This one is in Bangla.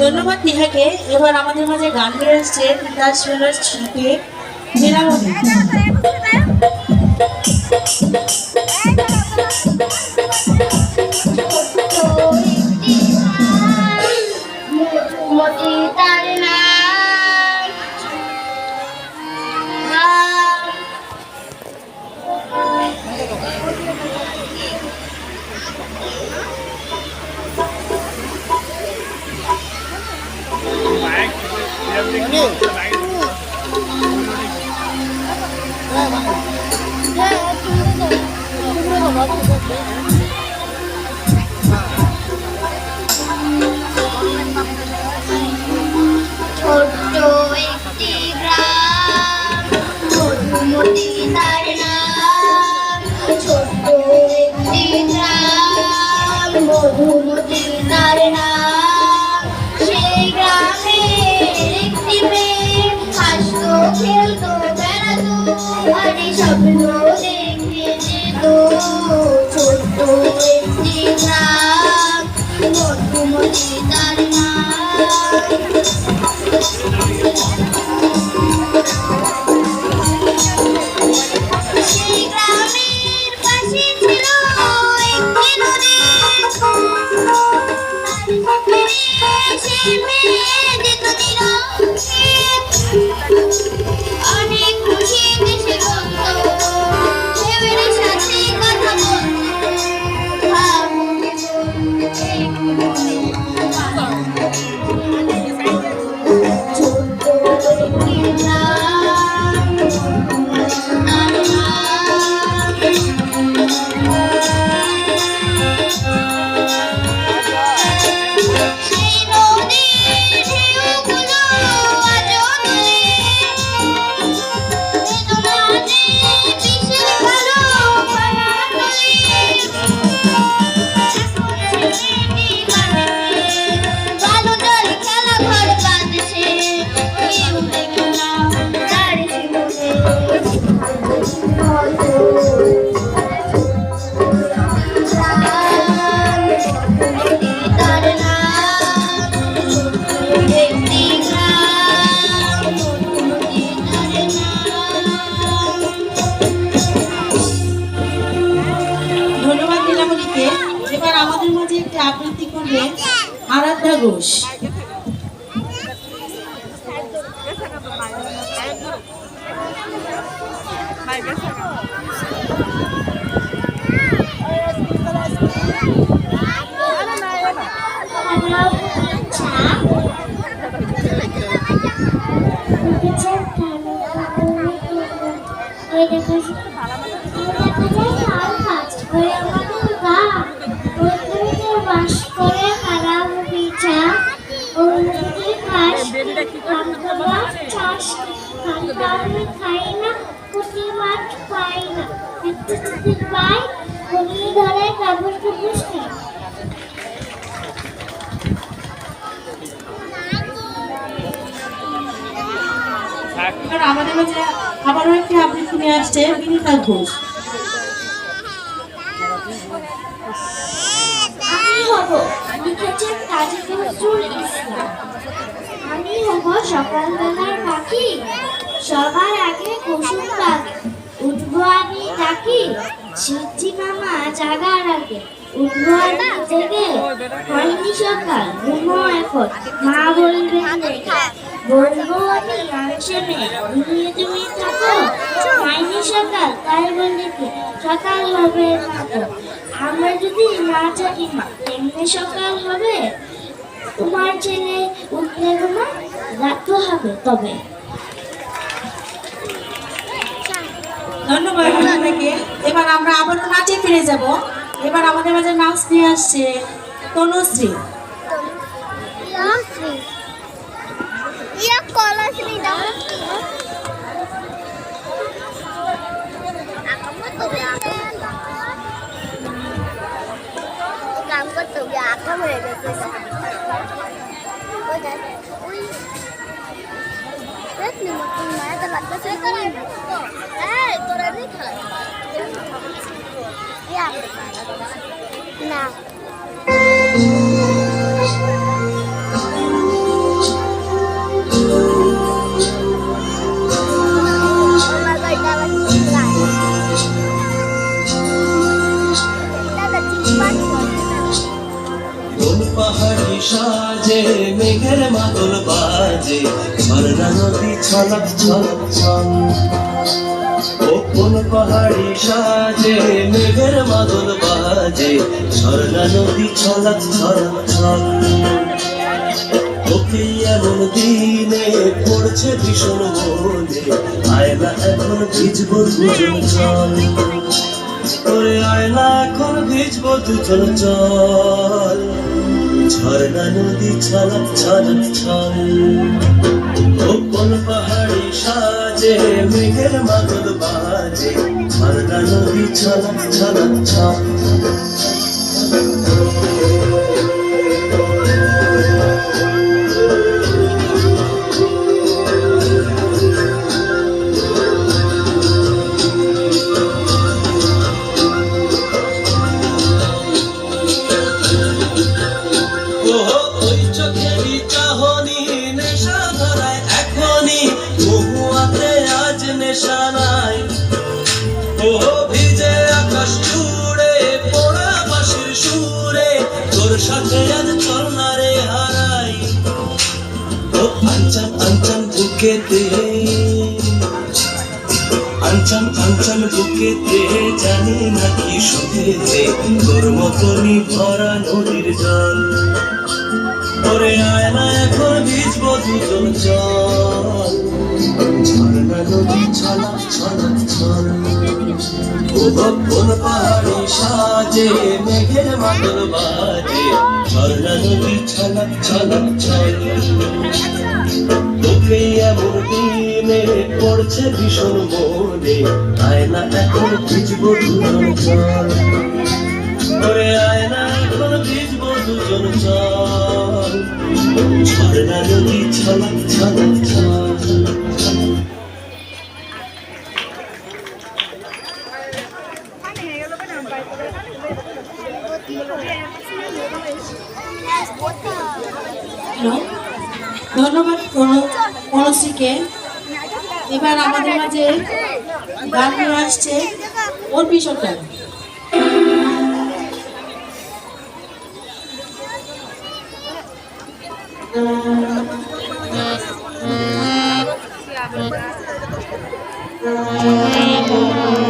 ধন্যবাদ টিহাকে। এবার আমাদের মাঝে গান গেয়ে আসছে তার শিল্পী নীলামণি। মধুমতি তার নাম, সেই গ্রামে একটি মেয়ে হাসতো খেলতো বেড়াতো আর স্বপ্ন দেখে যেত। ছোট্ট একটি গ্রাম, মধুমতি তার নাম। সেই গ্রামের পাশে ছিল একটি নদী, অনেক খুশি দেশে ঢেউয়ের সাথে কথা এবার আমাদের মাঝে একটি আবৃত্তি করবে আরাধ্যা ঘোষ। আমাদের মাঝে আবারও একটি আবৃত্তি নিয়ে আসছে বিনীতা ঘোষ। আমি হব, লিখেছেন কাজী নজরুল ইসলাম। আমি হব সকালবেলার পাখি, সবার আগে কুসুম পাখি, উঠবো আমি ডাকি, সিদ্ধি মামা জাগার আগে, উঠবো আমি জেগে, হয়নি সকাল ঘুমো এখন, মা বলবেন দেখে, বলবো আমি আনছে মেয়ে, ঘুমিয়ে তুমি থাকো, হয়নি সকাল তাই বলি কি সকাল হবে না তো, আমরা যদি না জানি মা এমনি সকাল হবে, তোমার ছেলে উঠলে তোমার রাত হবে তবে। ধন্যবাদ আপনাকে। এবার আমরা আবারও নাচে ফিরে যাব। এবার আমাদের মাঝে নাচ নিয়ে আসছে Tanushree. Rất nhiều một con má ta bật nó sẽ có đây. Ê, tôi đã biết rồi. না কোন পাহাড়ি সাজে মেঘের মাদল বাজে ঝর্ণা নদী ছলক ছলক ছল। ও কোন পাহাড়ি সাজে মেঘের মাদল বাজে ঝর্ণা নদী ছলক ছলক ছল। ওকে এমন দিনে পড়ছে ভীষণ মনে আয়না এখন ভিজবো দুজন চল। ওরে আয়না এখন ভিজবো দুজন চল। ঝর্ণা নদী ছলক ছলক ছল। ও কোন পাহাড়ি সাজে মেঘের মাদল বাজে ঝর্ণা নদী ছলক ছলক ছল। ওই চোখেরই চাহনি নেশা ধরায় এখনই মহুয়াতে আজ নেশা নাই। ও ভিজে আকাশ জুড়ে পোড়া বাঁশির সুরে তোর সাথে আজ চল না রে হারাই। ও আঞ্চল আঞ্চল বুকেতে আঞ্চল আঞ্চল বুকেতে জানি না কি সুখেতে তোর মতনই ভরা নদীর জল। ওরে আয়না এখন ভিজবো দুজন চল। ঝর্ণা নদী ছলক ছলক ছল। ও কোন পাহাড়ি সাজে মেঘের মাদল বাজে ঝর্ণা নদী ছলক ছলক ছল। তোকে এমন দিনে পড়ছে ভীষণ মনে আয়না এখন ভিজবো দুজন চল। ওরে আয়না এখন ভিজবো দুজন চল। ঝর্ণা নদী ছলক ছলক ছল। হ্যালো, ধন্যবাদ কনশ্রীকে। এবার আমাদের মাঝে গান নিয়ে আসছে অর্পি সরকার। না